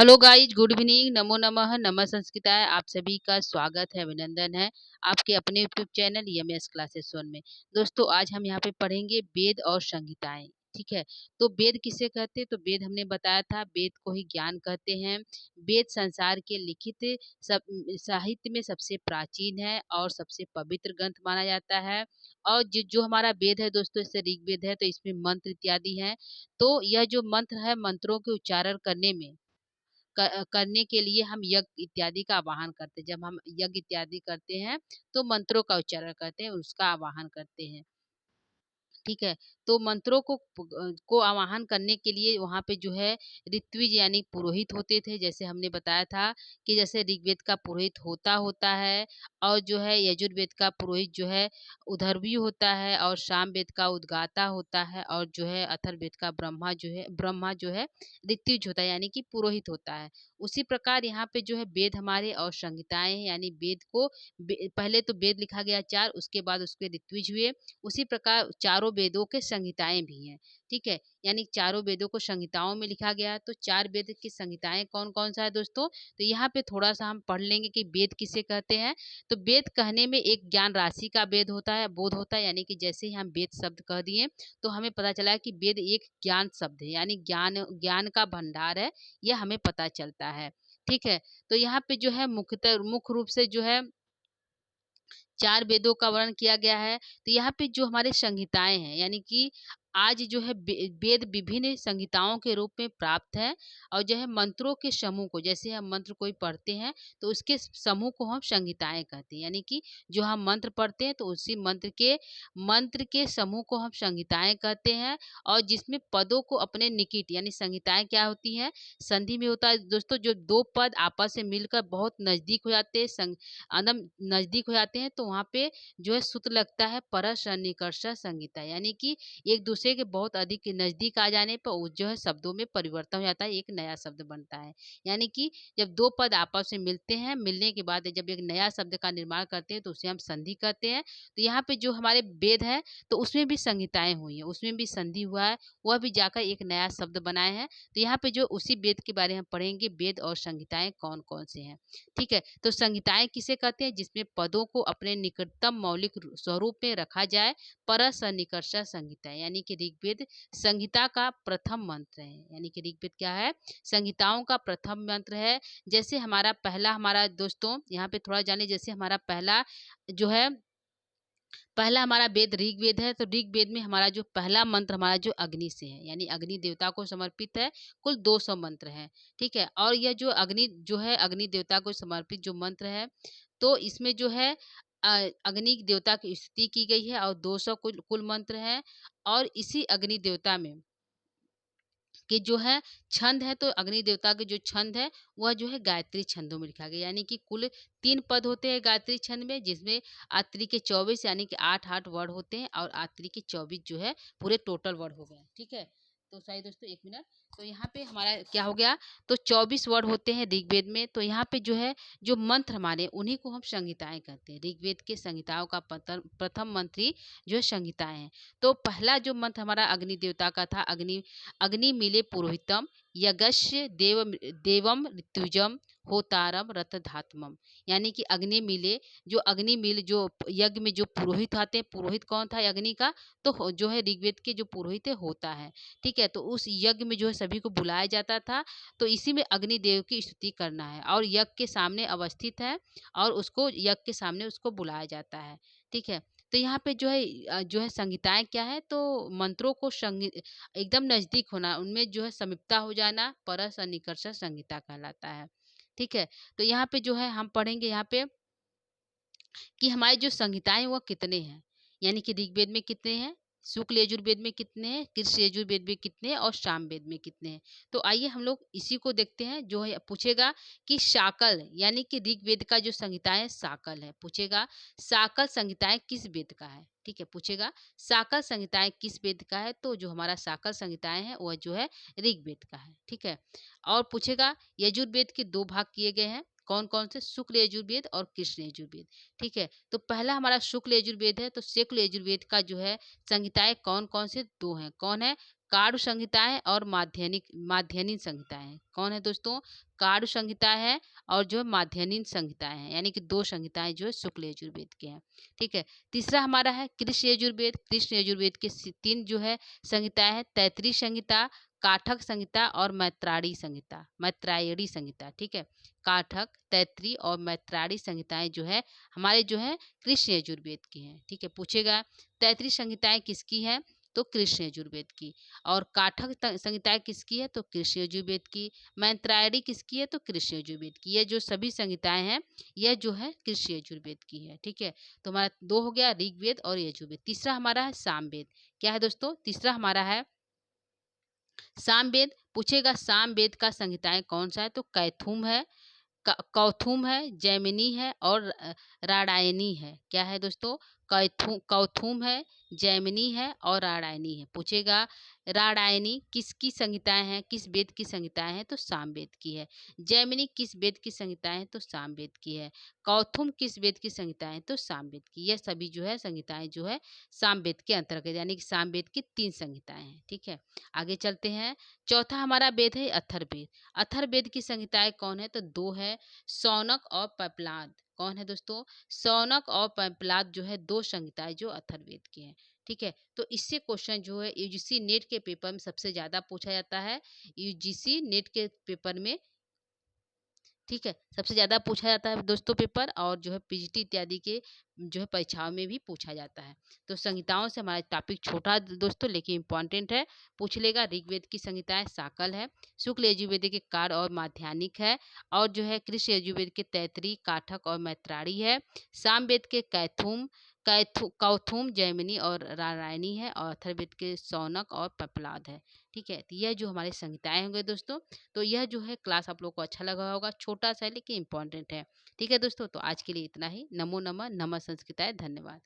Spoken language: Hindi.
हेलो गाइज, गुड इवनिंग, नमो नमः, नमः संस्कृताय। आप सभी का स्वागत है, अभिनंदन है आपके अपने यूट्यूब चैनल यमएस क्लासेस वन में। दोस्तों, आज हम यहाँ पे पढ़ेंगे वेद और संहिताएं। ठीक है। तो वेद किसे कहते हैं? तो वेद हमने बताया था, वेद को ही ज्ञान कहते हैं। वेद संसार के लिखित सब साहित्य में सबसे प्राचीन है और सबसे पवित्र ग्रंथ माना जाता है। और जो हमारा वेद है दोस्तों, इससे ऋग्वेद है, तो इसमें मंत्र इत्यादि हैं। तो यह जो मंत्र है, मंत्रों के उच्चारण करने के लिए हम यज्ञ इत्यादि का आवाहन करते हैं। जब हम यज्ञ इत्यादि करते हैं तो मंत्रों का उच्चारण करते हैं, उसका आवाहन करते हैं। ठीक है। तो मंत्रों को आवाहन करने के लिए वहाँ पे जो है ऋत्विज यानी पुरोहित होते थे। जैसे हमने बताया था कि जैसे ऋग्वेद का पुरोहित होता होता है, और जो है यजुर्वेद का पुरोहित जो है उदर्वी होता है, और सामवेद का उद्गाता होता है, और जो है अथर्ववेद का ब्रह्मा जो है ऋत्विज होता है यानी कि पुरोहित होता है। उसी प्रकार यहाँ पे जो है वेद हमारे और संहिताएं हैं, यानी वेद को पहले तो वेद लिखा गया 4, उसके बाद उसके ऋत्विज हुए। उसी प्रकार चारों वेदों के संहिताएं भी हैं। ठीक है। यानी चारों वेदों को संहिताओं में लिखा गया है। तो 4 वेद की संहिताएं कौन कौन सा है दोस्तों? तो यहाँ पे थोड़ा सा हम पढ़ लेंगे कि वेद किसे कहते हैं। तो वेद कहने में एक ज्ञान राशि का वेद होता है, बोध होता है। यानी कि जैसे ही हम वेद शब्द कह दिए तो हमें पता चला है कि वेद एक ज्ञान शब्द है, यानी ज्ञान ज्ञान का भंडार है, यह हमें पता चलता है। ठीक है। तो यहाँ पे जो है मुख्य रूप से जो है 4 वेदों का वर्णन किया गया है। तो यहाँ पे जो हमारे संहिताएँ हैं, यानी कि आज जो है वेद विभिन्न संहिताओं के रूप में प्राप्त है। और जो है मंत्रों के समूह को, जैसे हम मंत्र कोई पढ़ते हैं तो उसके समूह को हम संहिताएँ कहते हैं। यानी कि जो हम मंत्र पढ़ते हैं तो उसी मंत्र के समूह को हम संहिताएँ कहते हैं। और जिसमें पदों को अपने निकट, यानी संहिताएँ क्या होती हैं? संधि में होता है दोस्तों, जो 2 पद आपस में मिलकर बहुत नज़दीक हो जाते हैं, एकदम नज़दीक हो जाते हैं, तो वहाँ पे जो है सूत्र लगता है परस निकर्ष संहिता। यानी कि एक दूसरे के बहुत अधिक नज़दीक आ जाने पर वो जो है शब्दों में परिवर्तन हो जाता है, एक नया शब्द बनता है। यानी कि जब 2 पद आपस में मिलते हैं, मिलने के बाद जब एक नया शब्द का निर्माण करते हैं तो उसे हम संधि कहते हैं। तो यहाँ पे जो हमारे वेद है तो उसमें भी संहिताएँ हुई हैं, उसमें भी संधि हुआ है, वह भी जाकर एक नया शब्द बनाए हैं। तो यहाँ पे जो उसी वेद के बारे में हम पढ़ेंगे, वेद और संहिताएँ कौन-कौन से हैं। ठीक है। तो संहिताएं किसे कहते हैं? जिसमें पदों को अपने निकटतम मौलिक स्वरूप में रखा जाए, परस निकर्ष संहिता। यानी कि ऋग्वेद संहिता का प्रथम मंत्र है। यानी कि ऋग्वेद क्या है? संहिताओं का प्रथम मंत्र है। जैसे हमारा दोस्तों यहाँ पे थोड़ा जाने, जैसे हमारा जो है पहला हमारा वेद ऋग्वेद है। तो ऋग्वेद में हमारा जो पहला मंत्र हमारा जो अग्नि से है, यानी अग्नि देवता को समर्पित है। कुल 200 मंत्र हैं। ठीक है। और यह जो है अग्नि देवता को समर्पित जो मंत्र है, तो इसमें जो है अग्नि देवता की स्तुति की गई है, और 200 कुल कुल मंत्र हैं। और इसी अग्नि देवता में कि जो है छंद है, तो अग्नि देवता के जो छंद है वह जो है गायत्री छंदों में लिखा गया। यानी कि कुल 3 पद होते हैं गायत्री छंद में, जिसमें आत्री के 24 यानी कि 8-8 वर्ड होते हैं, और आत्री के 24 जो है पूरे टोटल वर्ड हो गए। ठीक है। तो सही दोस्तों, 1 मिनट। तो यहाँ पे हमारा क्या हो गया? तो 24 वर्ड होते हैं ऋग्वेद में। तो यहाँ पे जो है जो मंत्र हमारे, उन्हीं को हम संहिताएं कहते हैं। ऋग्वेद के संहिताओं का प्रथम मंत्र ही जो है संहिताएं हैं। तो पहला जो मंत्र हमारा अग्नि देवता का था, अग्नि अग्नि मिले पुरोहितम यज्ञस्य देवम ऋतुजम होतारम रथधात्मम। यानी कि अग्नि मिल जो यज्ञ में जो पुरोहित आते हैं, पुरोहित कौन था अग्नि का? तो जो है ऋग्वेद के जो पुरोहित है होता है। ठीक है। तो उस यज्ञ में जो है सभी को बुलाया जाता था। तो इसी में अग्निदेव की स्तुति करना है, और यज्ञ के सामने अवस्थित है, और उसको यज्ञ के सामने उसको बुलाया जाता है। ठीक है। तो यहाँ पे जो है संहिताएं क्या है? तो मंत्रों को एकदम नज़दीक होना, उनमें जो है समीपता हो जाना, परस और निकर्ष संहिता कहलाता है। ठीक है। तो यहाँ पे जो है हम पढ़ेंगे यहाँ पे कि हमारी जो संहिताएं वह कितने हैं। यानी कि ऋग्वेद में कितने हैं, शुक्ल यजुर्वेद में कितने हैं, कृष्ण यजुर्वेद में कितने हैं, और सामवेद में कितने हैं। तो आइए हम लोग इसी को देखते हैं। जो है पूछेगा कि शाकल, यानी कि ऋग्वेद का जो संहिता है साकल है। पूछेगा साकल संहिताएं किस वेद का है। ठीक है। पूछेगा साकल संहिताएं किस वेद का है। तो जो हमारा साकल संहिताएं है वह जो है ऋग्वेद का है। ठीक है। और पूछेगा यजुर्वेद के 2 भाग किए गए हैं, कौन कौन से? शुक्ल यजुर्वेद और कृष्ण यजुर्वेद। ठीक है। तो पहला हमारा शुक्ल यजुर्वेद है। तो शुक्ल यजुर्वेद का जो है संहिताएं कौन कौन से? 2 हैं। कौन है? कारू संहिताएं और माध्ययनीन संहिताएं। कौन है दोस्तों? कारू संहिता है और जो माध्ययनीन संहिताएं हैं, यानी कि 2 संहिताएं जो है शुक्ल यजुर्वेद के हैं। ठीक है। तीसरा हमारा है कृष्ण यजुर्वेद। कृष्ण यजुर्वेद के 3 जो है संहिताएं हैं, तैत्तिरीय संहिता, काठक संहिता और मैत्रायणी संहिता। ठीक है। काठक, तैत्तिरीय और मैत्रायणी संहिताएं जो है हमारे जो है कृष्ण यजुर्वेद की हैं। ठीक है। पूछेगा तैत्तिरीय संहिताएं किसकी हैं? तो कृष्ण यजुर्वेद की। और काठक संहिताएं किसकी है? तो कृष्ण यजुर्वेद की। मैत्रायणी किसकी है? तो कृष्ण यजुर्वेद की। ये जो सभी संहिताएं हैं यह जो है कृष्ण यजुर्वेद की है। ठीक है। तो हमारा 2 हो गया ऋग्वेद और यजुर्वेद। तीसरा हमारा है सामवेद। क्या है दोस्तों? तीसरा हमारा है सामवेद। पूछेगा सामवेद का संहिताएं कौन सा है? तो कैथुम है, कौथुम है, जैमिनी है और राडायनी है। क्या है दोस्तों? कौथुम है, जैमिनी है और राडायनी है। पूछेगा राडायनी किसकी संहिताएं हैं? किस वेद की संहिताएं हैं? तो सामवेद की है। जैमिनी किस वेद की संहिताएं हैं? तो सामवेद की है। कौथुम किस वेद की संहिताएं हैं? तो सामवेद की। यह सभी जो है संहिताएं जो है सामवेद के अंतर्गत, यानी कि सामवेद की 3 संहिताएं हैं। ठीक है। आगे चलते हैं। चौथा हमारा वेद है अथर्ववेद। अथर्ववेद की संहिताएं कौन है? तो 2 है, शौनक और पेपलाद। कौन है दोस्तों? शौनक और पेपलाद जो है 2 संहिताएं जो अथर्ववेद की हैं। ठीक है। तो इससे क्वेश्चन जो है यूजीसी नेट के पेपर में सबसे ज्यादा पूछा जाता है। यूजीसी नेट के पेपर में, ठीक है, सबसे ज़्यादा पूछा जाता है दोस्तों पेपर, और जो है पीजीटी इत्यादि के जो है परीक्षाओं में भी पूछा जाता है। तो संहिताओं से हमारा टॉपिक छोटा है दोस्तों, लेकिन इम्पॉर्टेंट है। पूछ लेगा। ऋग्वेद की संहिताएं साकल है, शुक्ल यजुर्वेद के कार और माध्यानिक है, और जो है कृष्ण यजुर्वेद के तैत्तिरीय, काठक और मैत्राणी है। सामवेद के कौथुम, जैमिनी और रारायणी है, और अथर्ववेद के शौनक और पेपलाद है। ठीक है। तो यह जो हमारी संहिताएं होंगे दोस्तों, तो यह जो है क्लास आप लोग को अच्छा लगा होगा। छोटा सा है लेकिन इम्पोर्टेंट है। ठीक है दोस्तों, तो आज के लिए इतना ही। नमो नमः। नमः संस्कृताय। धन्यवाद।